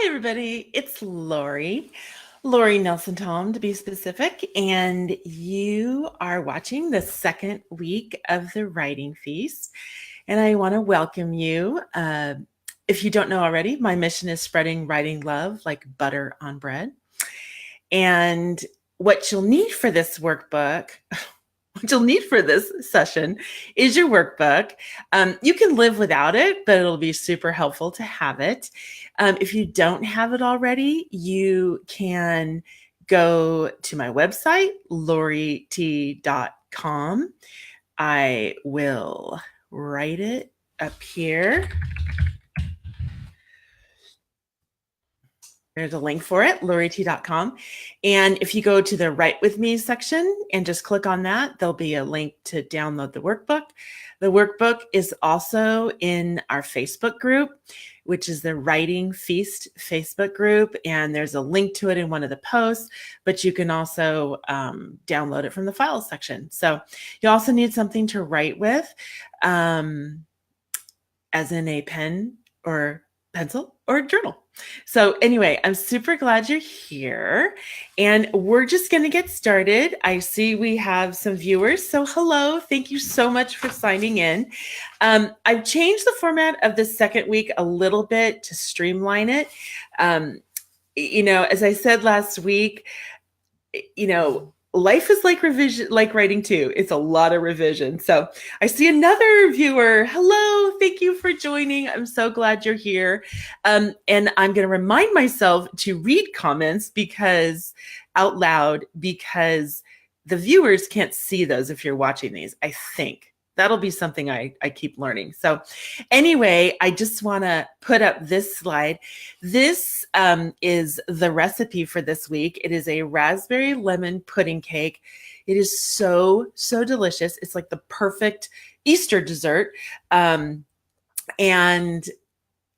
everybody. It's Lori Nelson Tom to be specific, and you are watching the second week of the Writing Feast. And I want to welcome you. If you don't know already, my mission is spreading writing love like butter on bread. And what you'll need for this workbook, what you'll need for this session is your workbook. You can live without it, but it'll be super helpful to have it. If you don't have it already, you can go to my website, lorit.com. I will write it up here. There's a link for it, lorit.com. And if you go to the Write With Me section and just click on that, there'll be a link to download the workbook. The workbook is also in our Facebook group, which is the Writing Feast Facebook group. And there's a link to it in one of the posts, but you can also download it from the files section. So you also need something to write with, as in a pen or pencil or journal. So anyway, I'm super glad you're here, and we're just going to get started. I see we have some viewers. So hello, thank you so much for signing in. I've changed the format of the second week a little bit to streamline it. As I said last week, life is like revision, like writing too. It's a lot of revision. So I see another viewer. Hello, thank you for joining. I'm so glad you're here. And I'm going to remind myself to read comments out loud, because the viewers can't see those if you're watching these. I think that'll be something I keep learning. So anyway, I just want to put up this slide. This is the recipe for this week. It is a raspberry lemon pudding cake. It is so, so delicious. It's like the perfect Easter dessert. And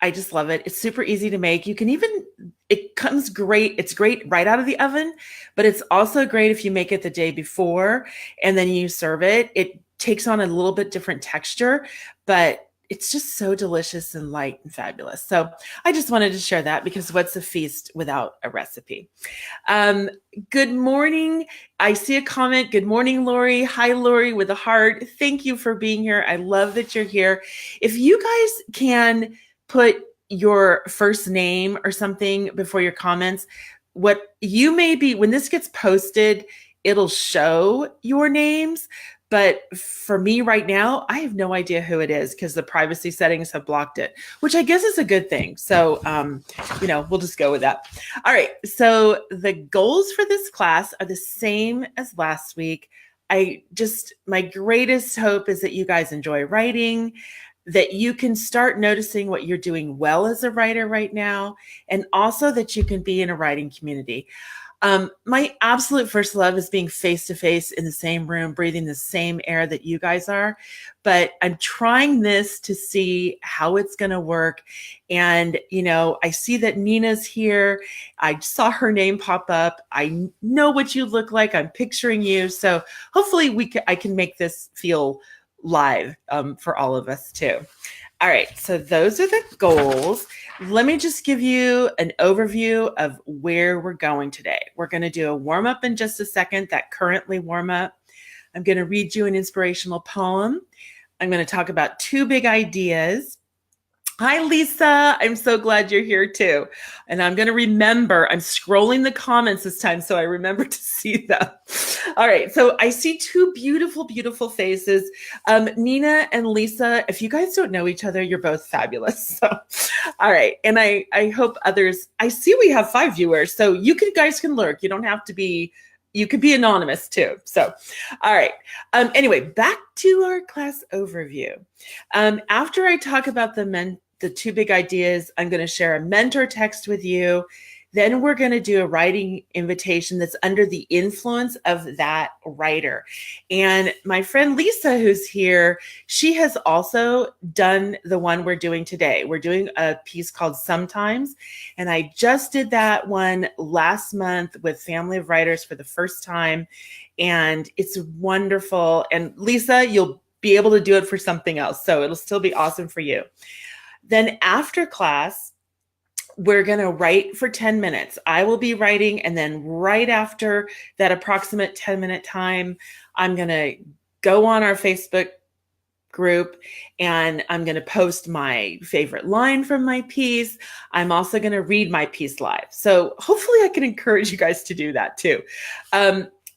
I just love it. It's super easy to make. It comes great. It's great right out of the oven, but it's also great if you make it the day before and then you serve it. It takes on a little bit different texture, but it's just so delicious and light and fabulous. So I just wanted to share that, because what's a feast without a recipe? Good morning. I see a comment. Good morning, Lori. Hi, Lori, with a heart. Thank you for being here. I love that you're here. If you guys can put your first name or something before your comments, what you may be, when this gets posted, it'll show your names. But for me right now, I have no idea who it is, because the privacy settings have blocked it, which I guess is a good thing. So, we'll just go with that. All right. So the goals for this class are the same as last week. My greatest hope is that you guys enjoy writing, that you can start noticing what you're doing well as a writer right now, and also that you can be in a writing community. My absolute first love is being face-to-face in the same room, breathing the same air that you guys are. But I'm trying this to see how it's going to work. And, I see that Nina's here. I saw her name pop up. I know what you look like. I'm picturing you. So hopefully I can make this feel live for all of us too. All right, so those are the goals. Let me just give you an overview of where we're going today. We're going to do a warm-up in just a second, that currently warm-up. I'm going to read you an inspirational poem. I'm going to talk about 2 big ideas. Hi, Lisa. I'm so glad you're here too. And I'm going to remember, I'm scrolling the comments this time so I remember to see them. All right. So I see 2 beautiful, beautiful faces. Nina and Lisa, if you guys don't know each other, you're both fabulous. So, all right. And I hope others, I see we have 5 viewers. So guys can lurk. You don't have to be, you could be anonymous too. So, all right. Anyway, back to our class overview. After I talk about the 2 big ideas, I'm going to share a mentor text with you. Then we're going to do a writing invitation that's under the influence of that writer. And my friend Lisa, who's here, she has also done the one we're doing today. We're doing a piece called Sometimes. And I just did that one last month with Family of Writers for the first time. And it's wonderful. And Lisa, you'll be able to do it for something else. So it'll still be awesome for you. Then after class, we're going to write for 10 minutes. I will be writing, and then right after that approximate 10-minute time, I'm going to go on our Facebook group and I'm going to post my favorite line from my piece. I'm also going to read my piece live. So hopefully I can encourage you guys to do that too.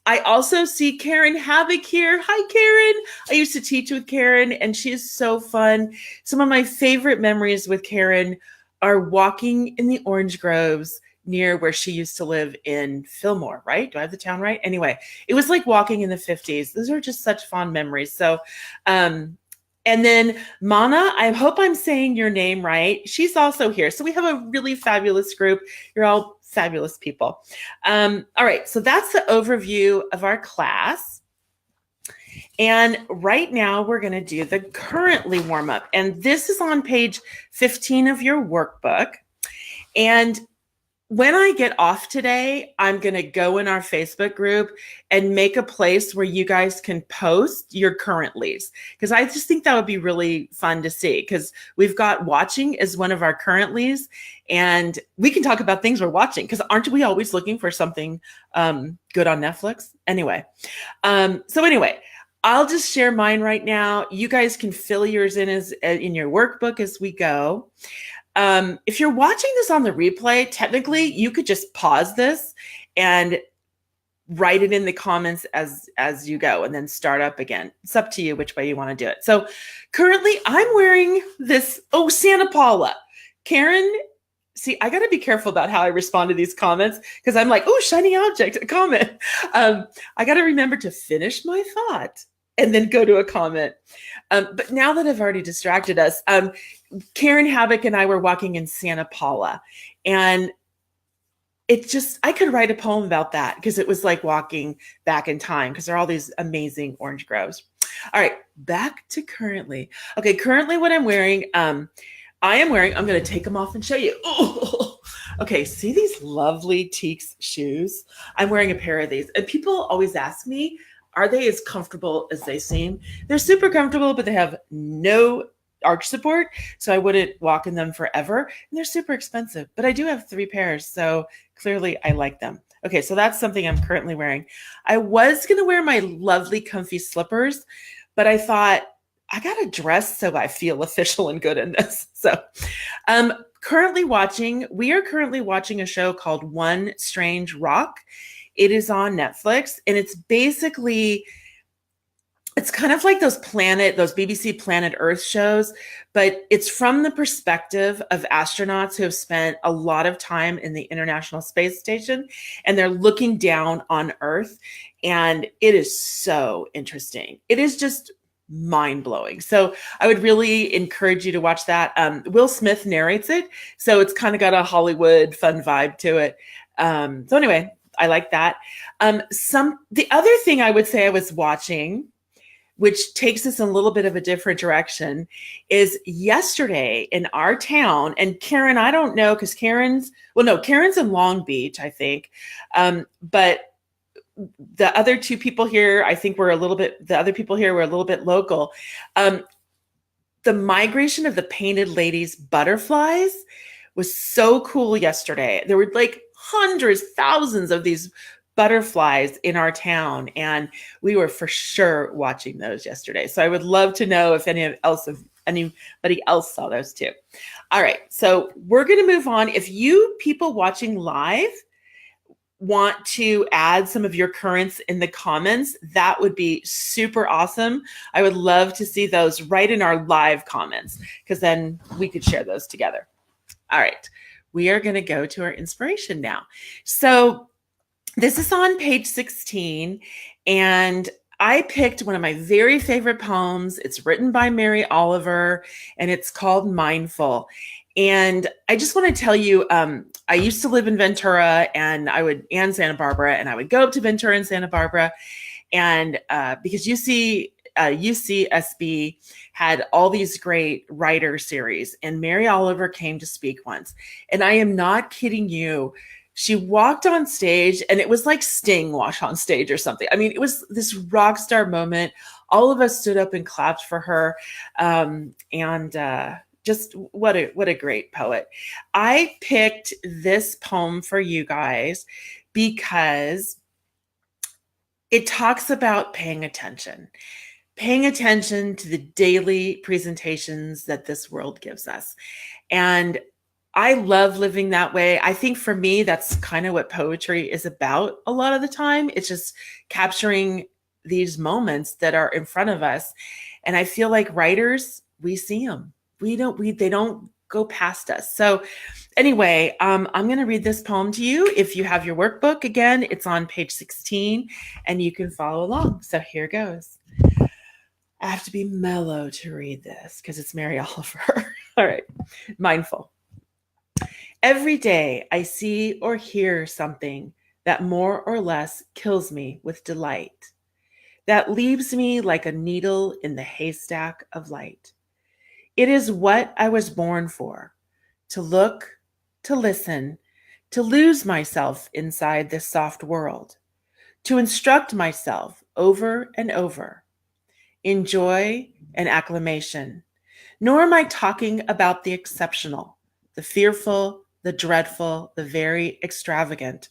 I also see Karen Havoc here. Hi, Karen. I used to teach with Karen, and she is so fun. Some of my favorite memories with Karen are walking in the orange groves near where she used to live in Fillmore, right? Do I have the town right? Anyway, it was like walking in the 50s. Those are just such fond memories. So, and then Mana, I hope I'm saying your name right. She's also here. So we have a really fabulous group. You're all fabulous people. All right, so that's the overview of our class. And right now we're going to do the currently warm up. And this is on page 15 of your workbook. And when I get off today, I'm going to go in our Facebook group and make a place where you guys can post your currentlies, because I just think that would be really fun to see, because we've got watching as one of our currentlies, and we can talk about things we're watching, because aren't we always looking for something good on Netflix? Anyway, I'll just share mine right now. You guys can fill yours in in your workbook as we go. If you're watching this on the replay, technically you could just pause this and write it in the comments as you go and then start up again. It's up to you which way you want to do it. So currently I'm wearing this, Santa Paula. Karen, see, I got to be careful about how I respond to these comments, because I'm like, shiny object, a comment. I got to remember to finish my thought and then go to a comment. But now that I've already distracted us, Karen Havoc and I were walking in Santa Paula, and I could write a poem about that, because it was like walking back in time, because there are all these amazing orange groves. All right, back to currently. Okay, currently what I'm wearing, I'm going to take them off and show you. Okay, see these lovely Teaks shoes? I'm wearing a pair of these, and people always ask me, are they as comfortable as they seem? They're super comfortable, but they have no arch support, so I wouldn't walk in them forever. And they're super expensive, but I do have 3 pairs, so clearly I like them. Okay, so that's something I'm currently wearing. I was going to wear my lovely comfy slippers, but I thought I got to dress so I feel official and good in this. So we are currently watching a show called One Strange Rock. It is on Netflix, and it's kind of like those BBC Planet Earth shows, but it's from the perspective of astronauts who have spent a lot of time in the International Space Station, and they're looking down on Earth, and it is so interesting. It is just mind-blowing. So I would really encourage you to watch that. Will Smith narrates it, so it's kind of got a Hollywood fun vibe to it. So anyway, I like that. The other thing I would say I was watching, which takes us in a little bit of a different direction, is yesterday in our town. And Karen, I don't know, because Karen's in Long Beach, I think. But the other 2 people here, I think the other people here were a little bit local. The migration of the painted ladies butterflies was so cool yesterday. There were like hundreds, thousands of these butterflies in our town, and we were for sure watching those yesterday. So I would love to know if anybody else saw those too. All right, so we're going to move on. If you people watching live want to add some of your currents in the comments, that would be super awesome. I would love to see those right in our live comments, because then we could share those together. All right, we are going to go to our inspiration now. So this is on page 16, and I picked one of my very favorite poems. It's written by Mary Oliver, and it's called Mindful. And I just want to tell you, I used to live in Ventura and Santa Barbara, and I would go up to Ventura and Santa Barbara, and because UCSB had all these great writer series, and Mary Oliver came to speak once, and I am not kidding you. She walked on stage, and it was like Sting walked on stage or something. I mean, it was this rock star moment. All of us stood up and clapped for her. just what a great poet. I picked this poem for you guys because it talks about paying attention to the daily presentations that this world gives us. And I love living that way. I think for me, that's kind of what poetry is about a lot of the time. It's just capturing these moments that are in front of us. And I feel like writers, we see them. They don't go past us. So anyway, I'm going to read this poem to you. If you have your workbook, again, it's on page 16 and you can follow along. So here goes. I have to be mellow to read this because it's Mary Oliver. All right. Mindful. Every day I see or hear something that more or less kills me with delight, that leaves me like a needle in the haystack of light. It is what I was born for, to look, to listen, to lose myself inside this soft world, to instruct myself over and over, in joy and acclamation. Nor am I talking about the exceptional, the fearful, the dreadful, the very extravagant,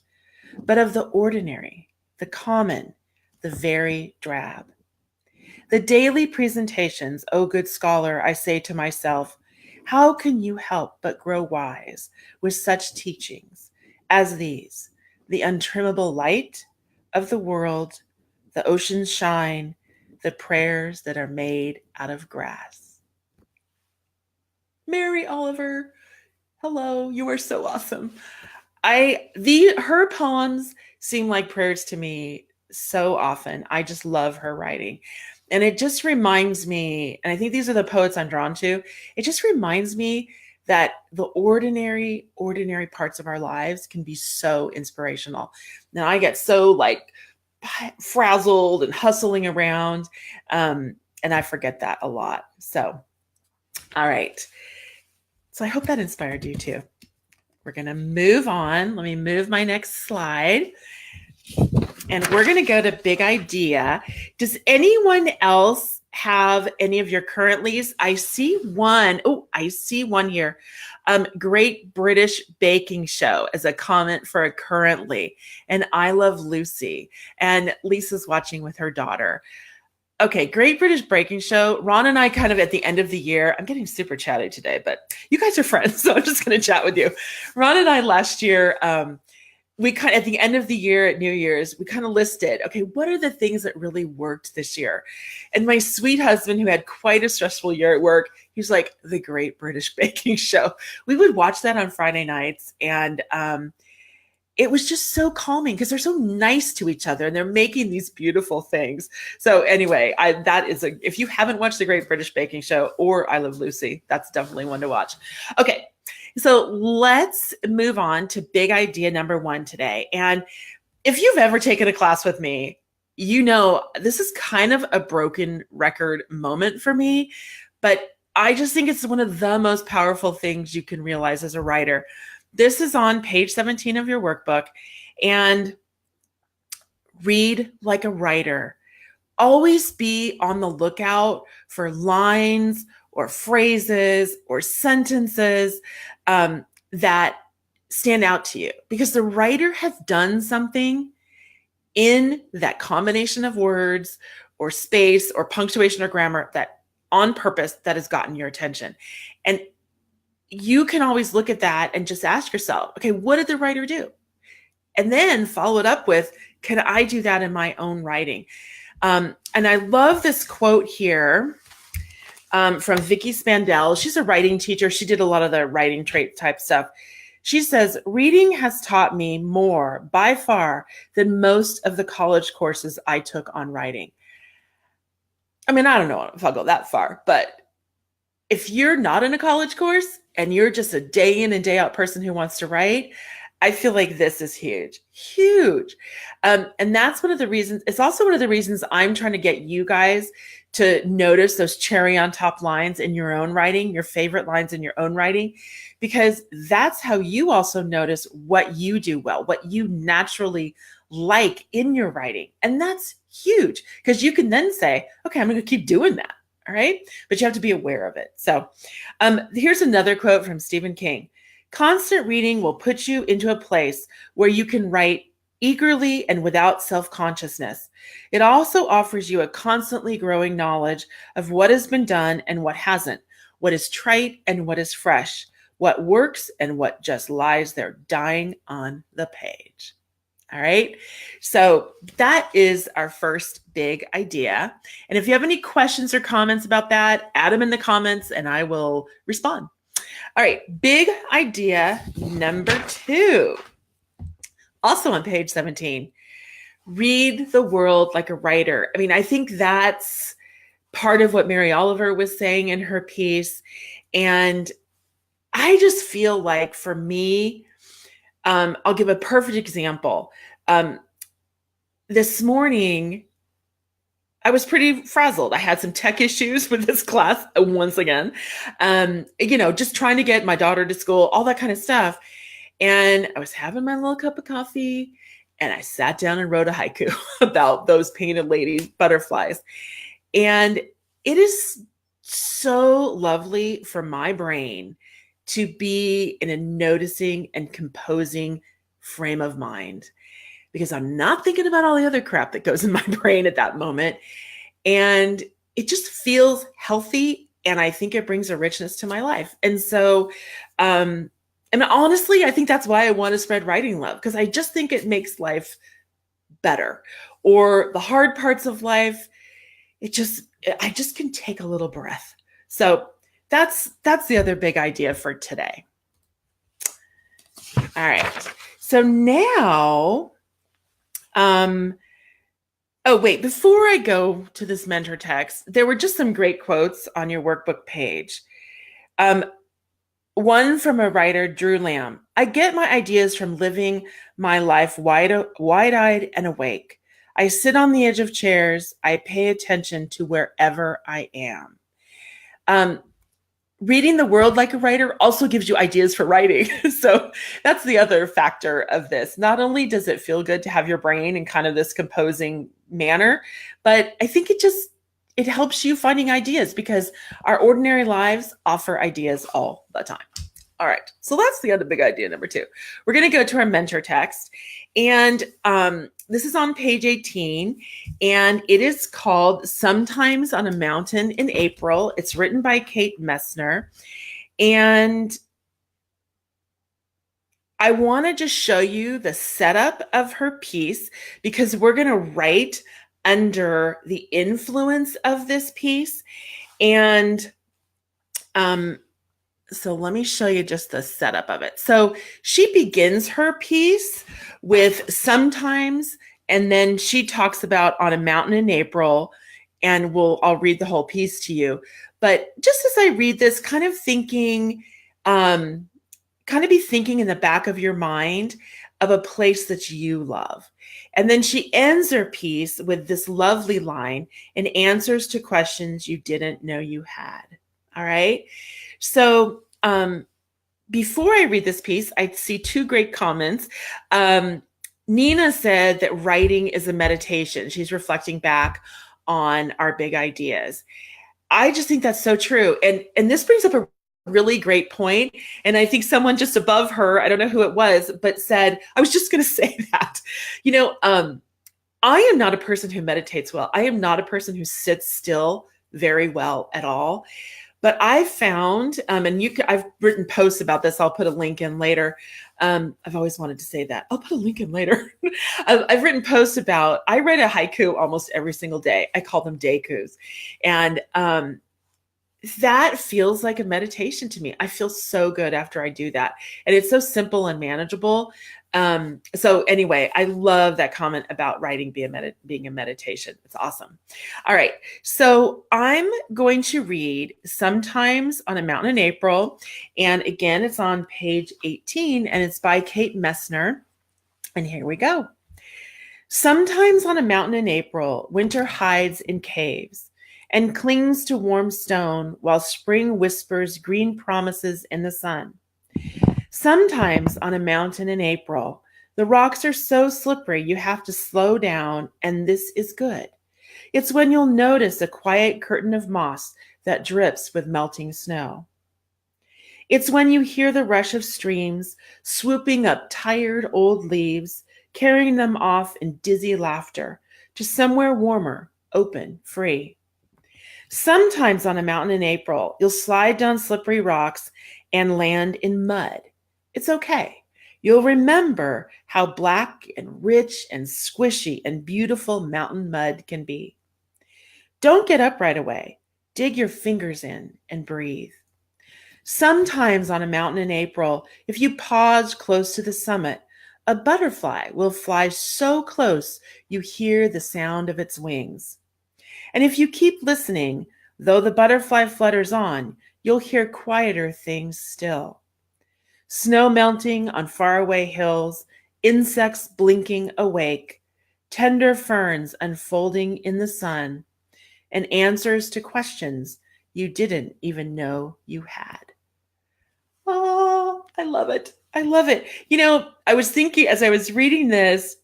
but of the ordinary, the common, the very drab. The daily presentations, O good scholar, I say to myself, how can you help but grow wise with such teachings as these, the untrimmable light of the world, the ocean's shine, the prayers that are made out of grass. Mary Oliver, hello, you are so awesome. Her poems seem like prayers to me so often. I just love her writing. And it just reminds me, and I think these are the poets I'm drawn to, it just reminds me that the ordinary parts of our lives can be so inspirational. Now I get so like frazzled and hustling around, and I forget that a lot. So, all right. So I hope that inspired you too. We're going to move on. Let me move my next slide. And we're going to go to Big Idea. Does anyone else have any of your currentlies? I see one. Oh, I see one here. Great British Baking Show as a comment for a currently. And I Love Lucy. And Lisa's watching with her daughter. Okay, Great British Baking Show. Ron and I kind of at the end of the year, I'm getting super chatty today, but you guys are friends, so I'm just going to chat with you. Ron and I last year, we kind of, at the end of the year at New Year's, we kind of listed, okay, what are the things that really worked this year? And my sweet husband, who had quite a stressful year at work, he's like, the Great British Baking Show. We would watch that on Friday nights, and it was just so calming because they're so nice to each other and they're making these beautiful things. So anyway, if you haven't watched the Great British Baking Show or I Love Lucy, that's definitely one to watch. Okay. So let's move on to big idea number 1 today. And if you've ever taken a class with me, you know, this is kind of a broken record moment for me, but I just think it's one of the most powerful things you can realize as a writer. This is on page 17 of your workbook, and read like a writer. Always be on the lookout for lines or phrases or sentences that stand out to you, because the writer has done something in that combination of words or space or punctuation or grammar that on purpose that has gotten your attention. And you can always look at that and just ask yourself, okay, what did the writer do? And then follow it up with, can I do that in my own writing? And I love this quote here from Vicky Spandel. She's a writing teacher. She did a lot of the writing trait type stuff. She says, reading has taught me more by far than most of the college courses I took on writing. I mean, I don't know if I'll go that far, but if you're not in a college course and you're just a day in and day out person who wants to write, I feel like this is huge, huge. And that's one of the reasons. It's also one of the reasons I'm trying to get you guys to notice those cherry on top lines in your own writing, your favorite lines in your own writing, because that's how you also notice what you do well, what you naturally like in your writing. And that's huge, because you can then say, okay, I'm going to keep doing that. All right. But you have to be aware of it. So here's another quote from Stephen King. Constant reading will put you into a place where you can write eagerly and without self-consciousness. It also offers you a constantly growing knowledge of what has been done and what hasn't, what is trite and what is fresh, what works and what just lies there dying on the page. All right. So that is our first big idea. And if you have any questions or comments about that, add them in the comments and I will respond. All right. Big idea number 2. Also on page 17, read the world like a writer. I mean, I think that's part of what Mary Oliver was saying in her piece. And I just feel like for me, I'll give a perfect example. This morning, I was pretty frazzled. I had some tech issues with this class once again, just trying to get my daughter to school, all that kind of stuff. And I was having my little cup of coffee and I sat down and wrote a haiku about those painted lady butterflies. And it is so lovely for my brain to be in a noticing and composing frame of mind because I'm not thinking about all the other crap that goes in my brain at that moment. And it just feels healthy. And I think it brings a richness to my life. And so, and honestly, I think that's why I want to spread writing love, because I just think it makes life better. Or the hard parts of life, I just can take a little breath. So that's the other big idea for today. All right. So now, before I go to this mentor text, there were just some great quotes on your workbook page. One from a writer, Drew Lamb. I get my ideas from living my life wide-eyed and awake. I sit on the edge of chairs. I pay attention to wherever I am. Reading the world like a writer also gives you ideas for writing. So that's the other factor of this. Not only does it feel good to have your brain in kind of this composing manner, but I think it helps you finding ideas because our ordinary lives offer ideas all the time. All right. So that's the other big idea number 2. We're going to go to our mentor text. And this is on page 18. And it is called Sometimes on a Mountain in April. It's written by Kate Messner. And I want to just show you the setup of her piece because we're going to write under the influence of this piece. And so let me show you just the setup of it. So she begins her piece with sometimes, and then she talks about on a mountain in April, and I'll read the whole piece to you. But just as I read this, kind of be thinking in the back of your mind of a place that you love. And then she ends her piece with this lovely line and answers to questions you didn't know you had. All right. So before I read this piece, I see 2 great comments. Nina said that writing is a meditation. She's reflecting back on our big ideas. I just think that's so true. And this brings up a really great point. And I think someone just above her, I don't know who it was, but said, I was just going to say that, I am not a person who meditates well. I am not a person who sits still very well at all. But I found, I've written posts about this. I'll put a link in later. I've always wanted to say that. I'll put a link in later. I've written posts about, I write a haiku almost every single day. I call them daykus. And that feels like a meditation to me. I feel so good after I do that. And it's so simple and manageable. So anyway, I love that comment about writing being a meditation. It's awesome. All right. So I'm going to read Sometimes on a Mountain in April. And again, it's on page 18 and it's by Kate Messner. And here we go. Sometimes on a mountain in April, winter hides in caves and clings to warm stone while spring whispers green promises in the sun. Sometimes on a mountain in April, the rocks are so slippery you have to slow down, and this is good. It's when you'll notice a quiet curtain of moss that drips with melting snow. It's when you hear the rush of streams swooping up tired old leaves, carrying them off in dizzy laughter to somewhere warmer, open, free. Sometimes on a mountain in April, you'll slide down slippery rocks and land in mud. It's okay. You'll remember how black and rich and squishy and beautiful mountain mud can be. Don't get up right away. Dig your fingers in and breathe. Sometimes on a mountain in April, if you pause close to the summit, a butterfly will fly so close you hear the sound of its wings. And if you keep listening, though the butterfly flutters on, you'll hear quieter things still. Snow melting on faraway hills, insects blinking awake, tender ferns unfolding in the sun, and answers to questions you didn't even know you had. Oh, I love it. I love it. I was thinking as I was reading this,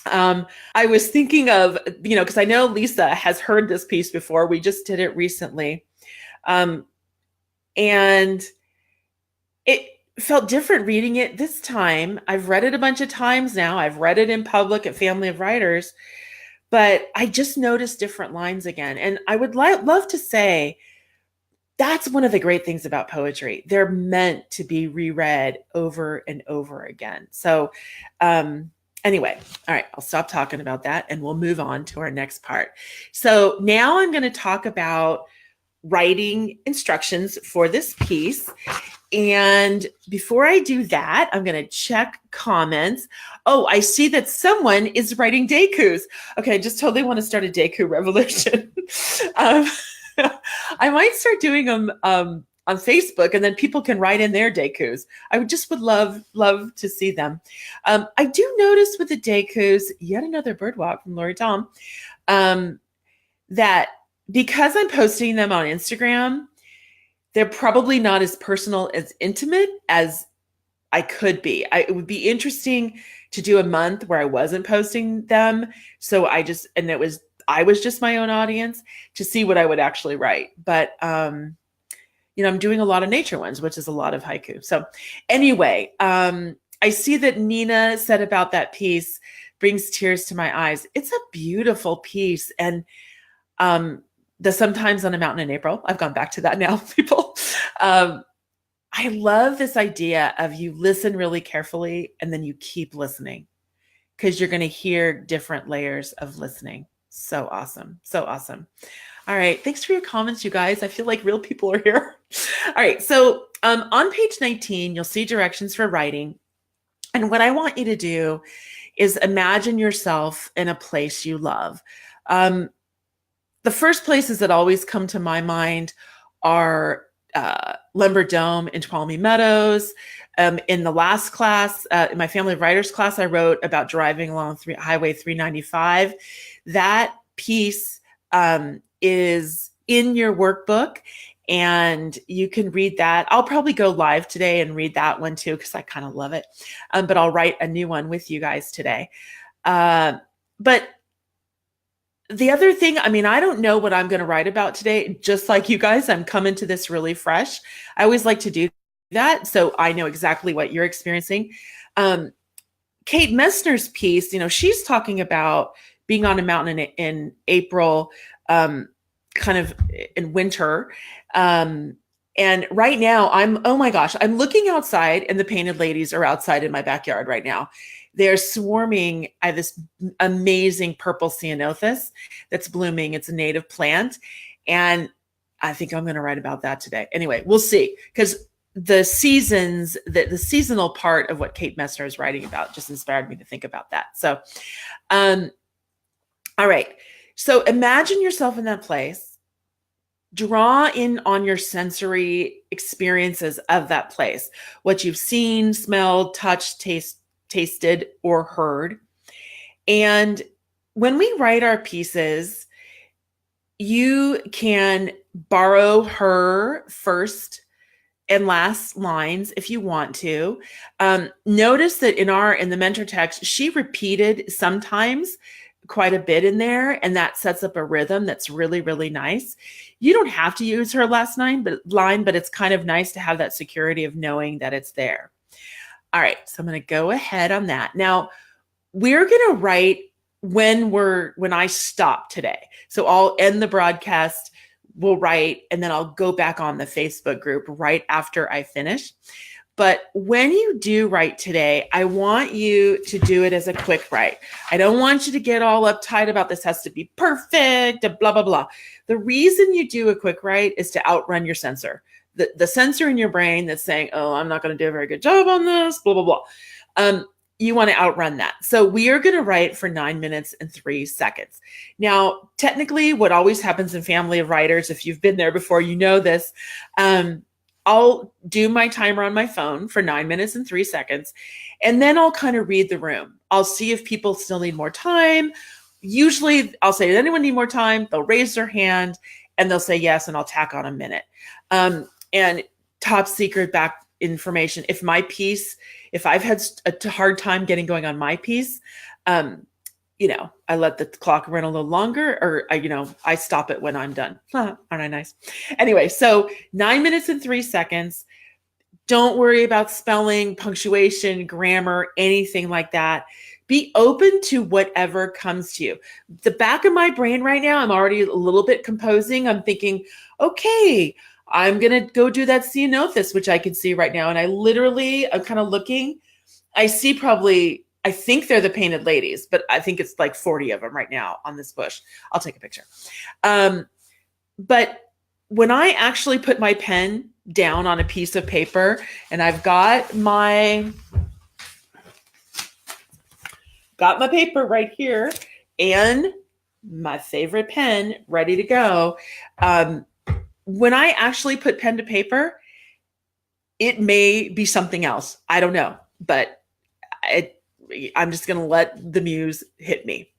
I was thinking of, because I know Lisa has heard this piece before. We just did it recently. And it felt different reading it this time. I've read it a bunch of times now. I've read it in public at Family of Writers, but I just noticed different lines again. And I would love to say that's one of the great things about poetry. They're meant to be reread over and over again. So, anyway, all right, I'll stop talking about that and we'll move on to our next part. So now I'm going to talk about writing instructions for this piece. And before I do that, I'm going to check comments. Oh, I see that someone is writing daikus. Okay, I just totally want to start a daiku revolution. I might start doing them on Facebook, and then people can write in their daikus. I would love to see them. I do notice with the daikus, yet another bird walk from Lori Tom, that because I'm posting them on Instagram, they're probably not as personal, as intimate as I could be. It would be interesting to do a month where I wasn't posting them. So I was just my own audience to see what I would actually write. But, I'm doing a lot of nature ones, which is a lot of haiku. So anyway, I see that Nina said about that piece, brings tears to my eyes. It's a beautiful piece. And the Sometimes on a Mountain in April, I've gone back to that now, people. I love this idea of you listen really carefully and then you keep listening because you're going to hear different layers of listening. So awesome. So awesome. All right. Thanks for your comments, you guys. I feel like real people are here. All right. So on page 19, you'll see directions for writing. And what I want you to do is imagine yourself in a place you love. The first places that always come to my mind are Lumber Dome in Tuolumne Meadows. In the last class, in my Family of Writers class, I wrote about driving along Highway 395. That piece is in your workbook, and you can read that. I'll probably go live today and read that one too, because I kind of love it. But I'll write a new one with you guys today. But the other thing, I don't know what I'm going to write about today. Just like you guys, I'm coming to this really fresh. I always like to do that, so I know exactly what you're experiencing. Kate Messner's piece, she's talking about being on a mountain in April, kind of in winter. And right now oh my gosh, I'm looking outside and the painted ladies are outside in my backyard right now. They're swarming. I have this amazing purple ceanothus that's blooming. It's a native plant. And I think I'm going to write about that today. Anyway, we'll see. Because the seasons, the seasonal part of what Kate Messner is writing about just inspired me to think about that. So, all right. So imagine yourself in that place. Draw in on your sensory experiences of that place. What you've seen, smelled, touched, tasted, or heard. And when we write our pieces, you can borrow her first and last lines if you want to. Notice that in the mentor text, she repeated sometimes quite a bit in there, and that sets up a rhythm that's really, really nice. You don't have to use her last line, but it's kind of nice to have that security of knowing that it's there. All right, so I'm going to go ahead on that. Now, we're going to write when I stop today. So I'll end the broadcast, we'll write, and then I'll go back on the Facebook group right after I finish. But when you do write today, I want you to do it as a quick write. I don't want you to get all uptight about this has to be perfect, blah, blah, blah. The reason you do a quick write is to outrun your censor. The censor in your brain that's saying, oh, I'm not going to do a very good job on this, blah, blah, blah. You want to outrun that. So we are going to write for 9 minutes and 3 seconds. Now, technically, what always happens in Family of Writers, if you've been there before, you know this, I'll do my timer on my phone for 9 minutes and 3 seconds, and then I'll kind of read the room. I'll see if people still need more time. Usually I'll say, does anyone need more time? They'll raise their hand and they'll say yes, and I'll tack on a minute. And top secret back information, if I've had a hard time getting going on my piece, I let the clock run a little longer, or I stop it when I'm done. Aren't I nice? Anyway, so 9 minutes and 3 seconds. Don't worry about spelling, punctuation, grammar, anything like that. Be open to whatever comes to you. The back of my brain right now, I'm already a little bit composing. I'm thinking, okay, I'm going to go do that Ceanothus, which I can see right now. And I'm kind of looking. I think they're the painted ladies, but I think it's like 40 of them right now on this bush. I'll take a picture. But when I actually put my pen down on a piece of paper and I've got my paper right here and my favorite pen ready to go, when I actually put pen to paper, it may be something else. I don't know, but I'm just going to let the muse hit me.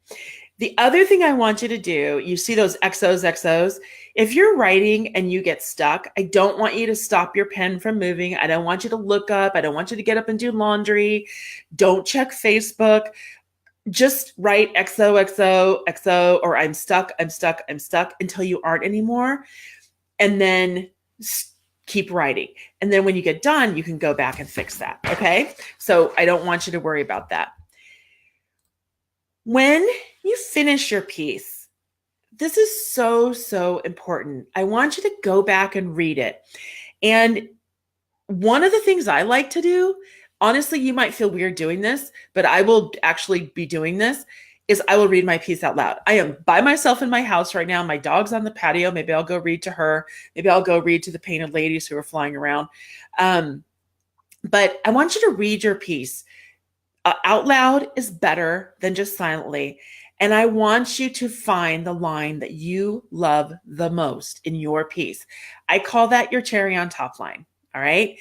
The other thing I want you to do, you see those XOs. If you're writing and you get stuck, I don't want you to stop your pen from moving. I don't want you to look up. I don't want you to get up and do laundry. Don't check Facebook. Just write XO, or I'm stuck until you aren't anymore. And then keep writing. And then when you get done, you can go back and fix that. Okay. So I don't want you to worry about that. When you finish your piece, this is so, so important. I want you to go back and read it. And one of the things I like to do, honestly, you might feel weird doing this, but I will actually be doing this, is I will read my piece out loud. I am by myself in my house right now. My dog's on the patio. Maybe I'll go read to her. Maybe I'll go read to the painted ladies who are flying around. But I want you to read your piece. Out loud is better than just silently. And I want you to find the line that you love the most in your piece. I call that your cherry on top line. All right.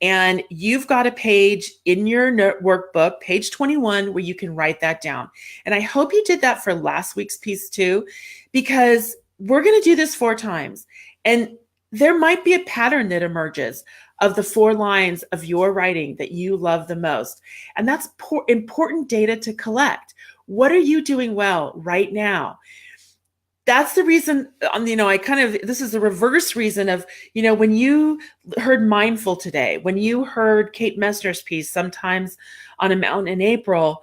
And you've got a page in your workbook, page 21, where you can write that down. And I hope you did that for last week's piece too, because we're going to do this 4 times. And there might be a pattern that emerges of the 4 lines of your writing that you love the most. And that's important data to collect. What are you doing well right now? That's the reason, this is the reverse reason of, when you heard Mindful today, when you heard Kate Messner's piece, Sometimes on a Mountain in April,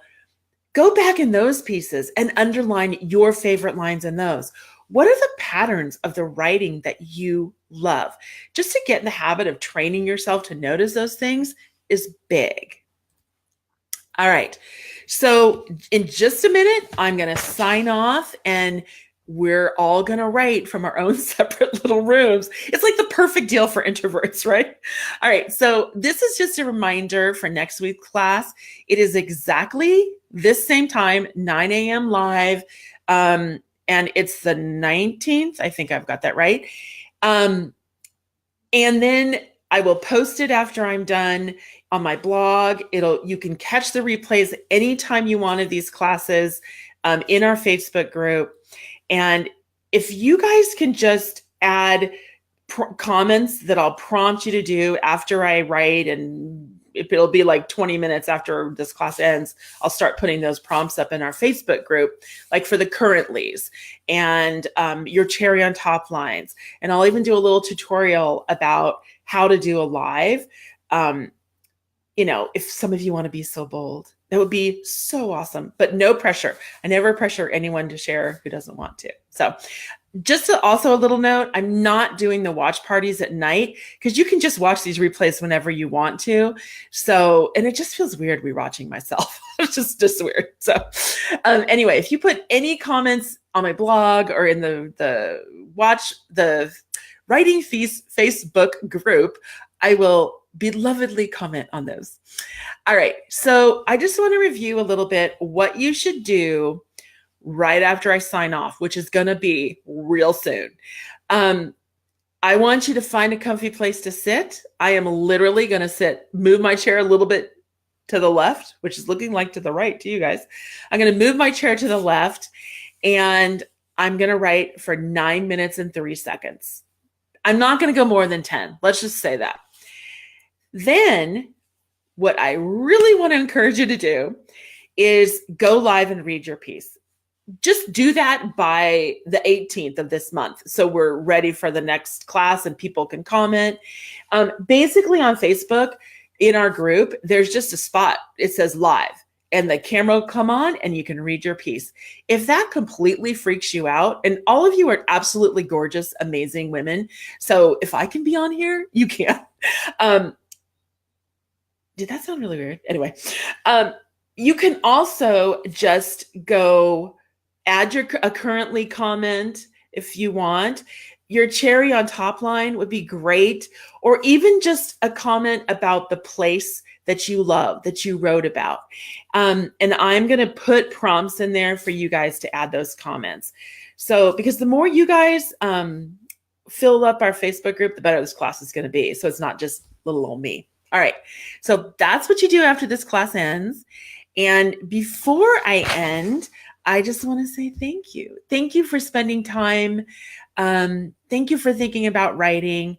go back in those pieces and underline your favorite lines in those. What are the patterns of the writing that you love? Just to get in the habit of training yourself to notice those things is big. All right. So in just a minute, I'm going to sign off and we're all going to write from our own separate little rooms. It's like the perfect deal for introverts, right? All right. So this is just a reminder for next week's class. It is exactly this same time, 9 a.m. live. And it's the 19th. I think I've got that right. And then I will post it after I'm done on my blog. You can catch the replays anytime you wanted these classes in our Facebook group. And if you guys can just add comments that I'll prompt you to do after I write and it'll be like 20 minutes after this class ends, I'll start putting those prompts up in our Facebook group, like for the currentlies and your cherry on top lines. And I'll even do a little tutorial about how to do a live. If some of you want to be so bold, that would be so awesome, but no pressure. I never pressure anyone to share who doesn't want to. So just also a little note, I'm not doing the watch parties at night because you can just watch these replays whenever you want to. So, and it just feels weird rewatching myself. It's just weird. So anyway, if you put any comments on my blog or in the Writing Feast Facebook group, I will belovedly comment on those. All right. So I just want to review a little bit what you should do right after I sign off, which is going to be real soon. I want you to find a comfy place to sit. I am literally going to move my chair a little bit to the left, which is looking like to the right to you guys. I'm going to move my chair to the left and I'm going to write for 9 minutes and 3 seconds. I'm not going to go more than 10. Let's just say that. Then what I really want to encourage you to do is go live and read your piece. Just do that by the 18th of this month. So we're ready for the next class and people can comment. Basically on Facebook, in our group, there's just a spot. It says live and the camera will come on and you can read your piece. If that completely freaks you out, and all of you are absolutely gorgeous, amazing women. So if I can be on here, you can. Did that sound really weird? Anyway, you can also just go add a currently comment if you want. Your cherry on top line would be great, or even just a comment about the place that you love, that you wrote about. And I'm going to put prompts in there for you guys to add those comments. So, because the more you guys fill up our Facebook group, the better this class is going to be. So it's not just little old me. All right. So that's what you do after this class ends. And before I end, I just want to say thank you. Thank you for spending time. Thank you for thinking about writing,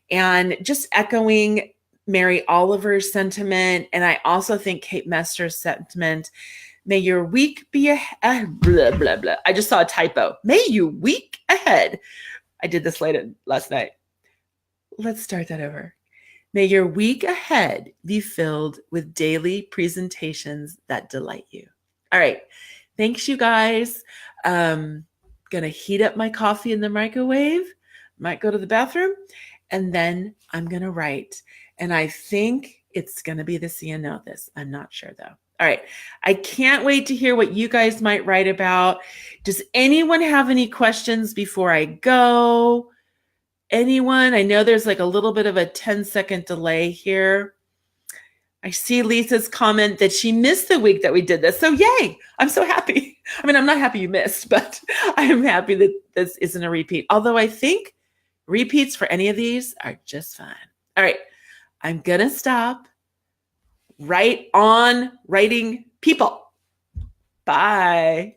and just echoing Mary Oliver's sentiment. And I also think Kate Mester's sentiment. May your week be blah, blah, blah. I just saw a typo. May you week ahead. I did this last night. Let's start that over. May your week ahead be filled with daily presentations that delight you. All right. Thanks, you guys. Gonna heat up my coffee in the microwave. Might go to the bathroom. And then I'm gonna write. And I think it's gonna be the See and Know This. I'm not sure though. All right. I can't wait to hear what you guys might write about. Does anyone have any questions before I go? Anyone? I know there's like a little bit of a 10-second delay here. I see Lisa's comment that she missed the week that we did this. So yay, I'm so happy. I mean, I'm not happy you missed, but I am happy that this isn't a repeat. Although I think repeats for any of these are just fine. All right, I'm gonna stop. Right on writing people. Bye.